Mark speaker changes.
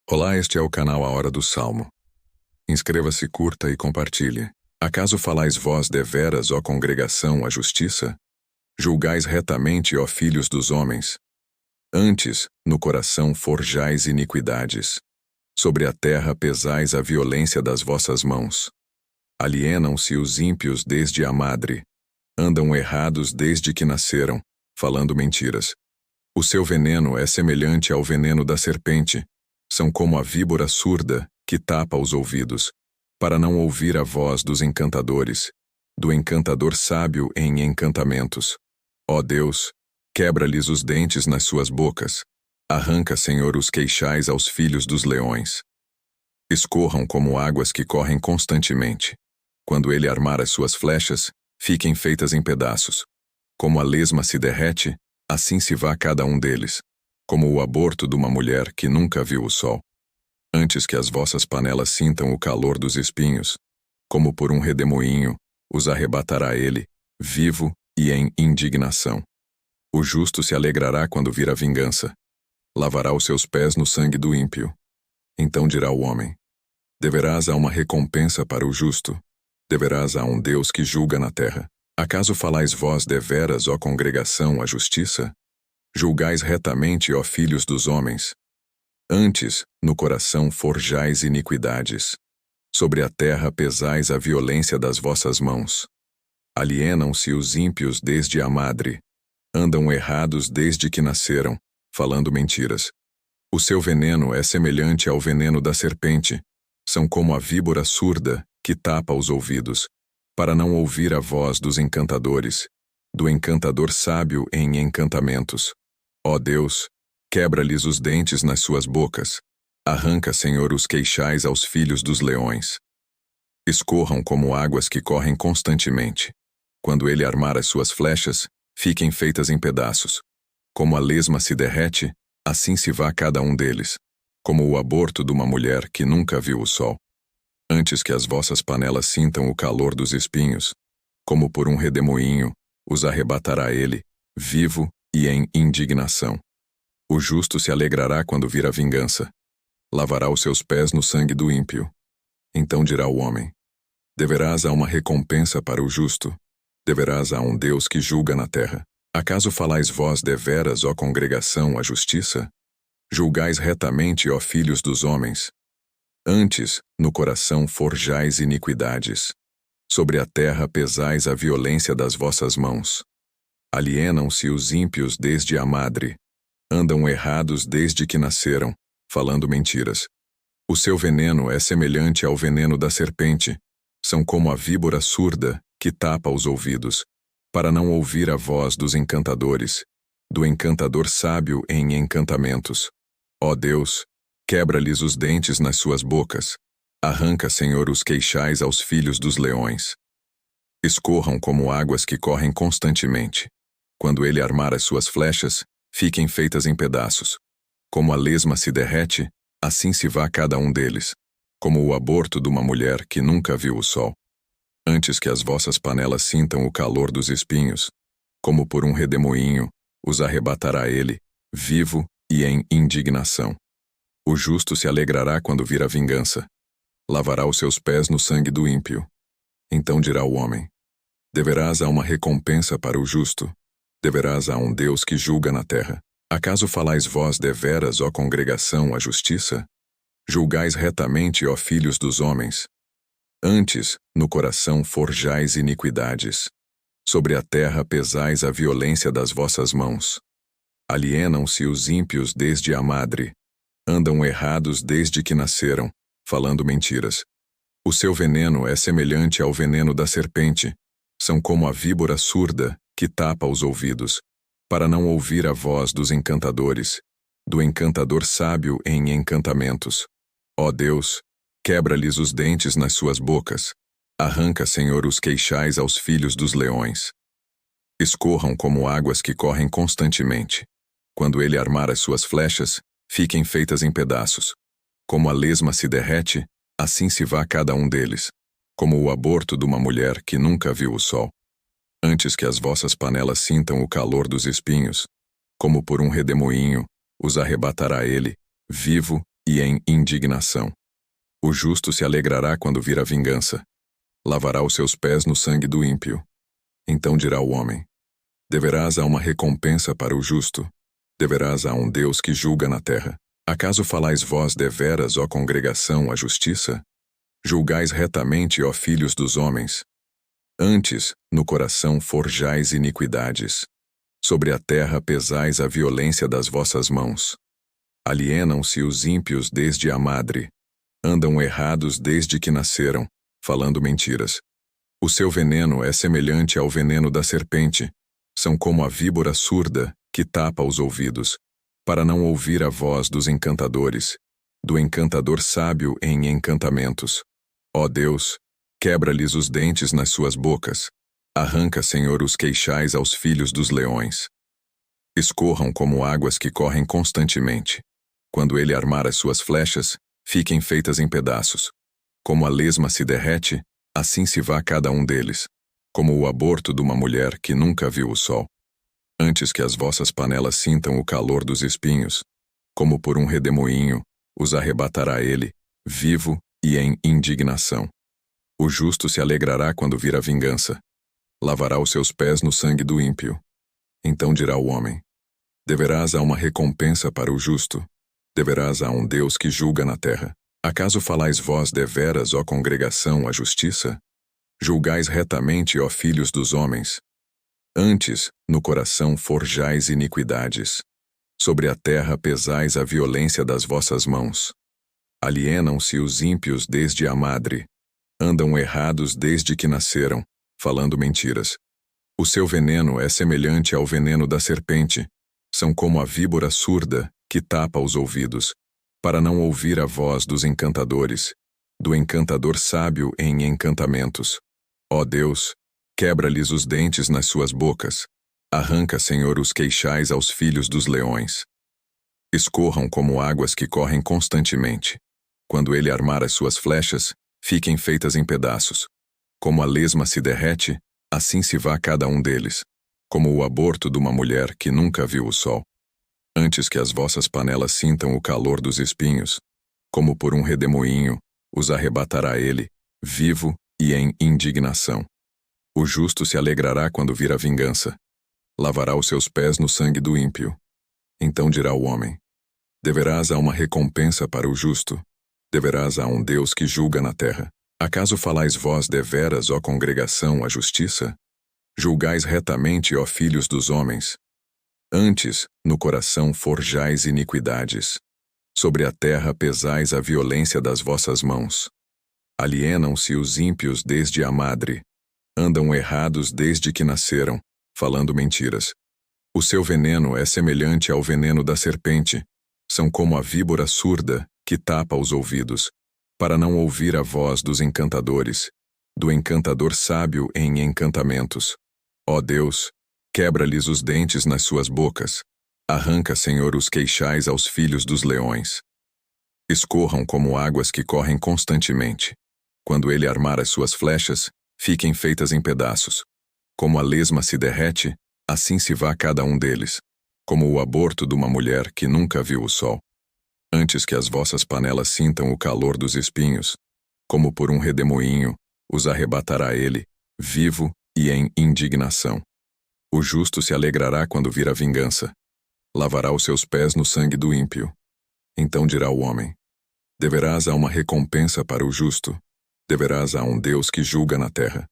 Speaker 1: Olá, este é o canal A Hora do Salmo. Inscreva-se, curta e compartilhe. Acaso falais vós deveras, ó congregação, a justiça? Julgais retamente, ó filhos dos homens? Antes, no coração forjais iniquidades. Sobre a terra pesais a violência das vossas mãos. Alienam-se os ímpios desde a madre. Andam errados desde que nasceram, falando mentiras. O seu veneno é semelhante ao veneno da serpente. São como a víbora surda que tapa os ouvidos, para não ouvir a voz dos encantadores, do encantador sábio em encantamentos. Ó Deus, quebra-lhes os dentes nas suas bocas. Arranca, Senhor, os queixais aos filhos dos leões. Escorram como águas que correm constantemente. Quando ele armar as suas flechas, fiquem feitas em pedaços. Como a lesma se derrete, assim se vá cada um deles. Como o aborto de uma mulher que nunca viu o sol. Antes que as vossas panelas sintam o calor dos espinhos, como por um redemoinho, os arrebatará ele, vivo e em indignação. O justo se alegrará quando vir a vingança. Lavará os seus pés no sangue do ímpio. Então dirá o homem: deverás a uma recompensa para o justo, deverás a um Deus que julga na terra. Acaso falais vós deveras, ó congregação, a justiça? Julgais retamente, ó filhos dos homens. Antes, no coração forjais iniquidades. Sobre a terra pesais a violência das vossas mãos. Alienam-se os ímpios desde a madre. Andam errados desde que nasceram, falando mentiras. O seu veneno é semelhante ao veneno da serpente. São como a víbora surda que tapa os ouvidos, para não ouvir a voz dos encantadores, do encantador sábio em encantamentos. Ó Deus, quebra-lhes os dentes nas suas bocas. Arranca, Senhor, os queixais aos filhos dos leões. Escorram como águas que correm constantemente. Quando ele armar as suas flechas, fiquem feitas em pedaços. Como a lesma se derrete, assim se vá cada um deles. Como o aborto de uma mulher que nunca viu o sol. Antes que as vossas panelas sintam o calor dos espinhos, como por um redemoinho, os arrebatará ele, vivo e em indignação. O justo se alegrará quando vir a vingança. Lavará os seus pés no sangue do ímpio. Então dirá o homem: deverás a uma recompensa para o justo, deverás a um Deus que julga na terra. Acaso falais vós deveras, ó congregação, a justiça? Julgais retamente, ó filhos dos homens. Antes, no coração forjais iniquidades. Sobre a terra pesais a violência das vossas mãos. Alienam-se os ímpios desde a madre. Andam errados desde que nasceram, falando mentiras. O seu veneno é semelhante ao veneno da serpente. São como a víbora surda que tapa os ouvidos, para não ouvir a voz dos encantadores, do encantador sábio em encantamentos. Ó Deus, quebra-lhes os dentes nas suas bocas. Arranca, Senhor, os queixais aos filhos dos leões. Escorram como águas que correm constantemente. Quando ele armar as suas flechas, fiquem feitas em pedaços. Como a lesma se derrete, assim se vá cada um deles. Como o aborto de uma mulher que nunca viu o sol. Antes que as vossas panelas sintam o calor dos espinhos, como por um redemoinho, os arrebatará ele, vivo e em indignação. O justo se alegrará quando vir a vingança. Lavará os seus pés no sangue do ímpio. Então dirá o homem: deverás a uma recompensa para o justo, deverás a um Deus que julga na terra. Acaso falais vós deveras, ó congregação, a justiça? Julgais retamente, ó filhos dos homens. Antes, no coração forjais iniquidades. Sobre a terra pesais a violência das vossas mãos. Alienam-se os ímpios desde a madre. Andam errados desde que nasceram, falando mentiras. O seu veneno é semelhante ao veneno da serpente. São como a víbora surda que tapa os ouvidos, para não ouvir a voz dos encantadores, do encantador sábio em encantamentos. Ó Deus, quebra-lhes os dentes nas suas bocas. Arranca, Senhor, os queixais aos filhos dos leões. Escorram como águas que correm constantemente. Quando ele armar as suas flechas, fiquem feitas em pedaços. Como a lesma se derrete, assim se vá cada um deles. Como o aborto de uma mulher que nunca viu o sol. Antes que as vossas panelas sintam o calor dos espinhos, como por um redemoinho, os arrebatará ele, vivo e em indignação. O justo se alegrará quando vir a vingança. Lavará os seus pés no sangue do ímpio. Então dirá o homem: deverás a uma recompensa para o justo, deverás a um Deus que julga na terra. Acaso falais vós deveras, ó congregação, a justiça? Julgais retamente, ó filhos dos homens. Antes, no coração forjais iniquidades. Sobre a terra pesais a violência das vossas mãos. Alienam-se os ímpios desde a madre. Andam errados desde que nasceram, falando mentiras. O seu veneno é semelhante ao veneno da serpente. São como a víbora surda, que tapa os ouvidos, para não ouvir a voz dos encantadores, do encantador sábio em encantamentos. Ó Deus, quebra-lhes os dentes nas suas bocas. Arranca, Senhor, os queixais aos filhos dos leões. Escorram como águas que correm constantemente. Quando ele armar as suas flechas, fiquem feitas em pedaços. Como a lesma se derrete, assim se vá cada um deles, como o aborto de uma mulher que nunca viu o sol. Antes que as vossas panelas sintam o calor dos espinhos, como por um redemoinho, os arrebatará ele, vivo e em indignação. O justo se alegrará quando vir a vingança. Lavará os seus pés no sangue do ímpio. Então dirá o homem: deverás a uma recompensa para o justo, deverás a um Deus que julga na terra. Acaso falais vós deveras, ó congregação, a justiça? Julgais retamente, ó filhos dos homens. Antes, no coração forjais iniquidades. Sobre a terra pesais a violência das vossas mãos. Alienam-se os ímpios desde a madre. Andam errados desde que nasceram, falando mentiras. O seu veneno é semelhante ao veneno da serpente. São como a víbora surda, que tapa os ouvidos, para não ouvir a voz dos encantadores, do encantador sábio em encantamentos. Ó Deus, quebra-lhes os dentes nas suas bocas. Arranca, Senhor, os queixais aos filhos dos leões. Escorram como águas que correm constantemente. Quando ele armar as suas flechas, fiquem feitas em pedaços. Como a lesma se derrete, assim se vá cada um deles, como o aborto de uma mulher que nunca viu o sol. Antes que as vossas panelas sintam o calor dos espinhos, como por um redemoinho, os arrebatará ele, vivo e em indignação. O justo se alegrará quando vir a vingança. Lavará os seus pés no sangue do ímpio. Então dirá o homem: deverás a uma recompensa para o justo, deverás a um Deus que julga na terra. Acaso falais vós deveras, ó congregação, a justiça? Julgais retamente, ó filhos dos homens. Antes, no coração forjais iniquidades. Sobre a terra pesais a violência das vossas mãos. Alienam-se os ímpios desde a madre. Andam errados desde que nasceram, falando mentiras. O seu veneno é semelhante ao veneno da serpente. São como a víbora surda, que tapa os ouvidos, para não ouvir a voz dos encantadores, do encantador sábio em encantamentos. Ó Deus, quebra-lhes os dentes nas suas bocas. Arranca, Senhor, os queixais aos filhos dos leões. Escorram como águas que correm constantemente. Quando ele armar as suas flechas, fiquem feitas em pedaços. Como a lesma se derrete, assim se vá cada um deles, como o aborto de uma mulher que nunca viu o sol. Antes que as vossas panelas sintam o calor dos espinhos, como por um redemoinho, os arrebatará ele, vivo e em indignação. O justo se alegrará quando vir a vingança. Lavará os seus pés no sangue do ímpio. Então dirá o homem: deverás a uma recompensa para o justo, deverás a um Deus que julga na terra.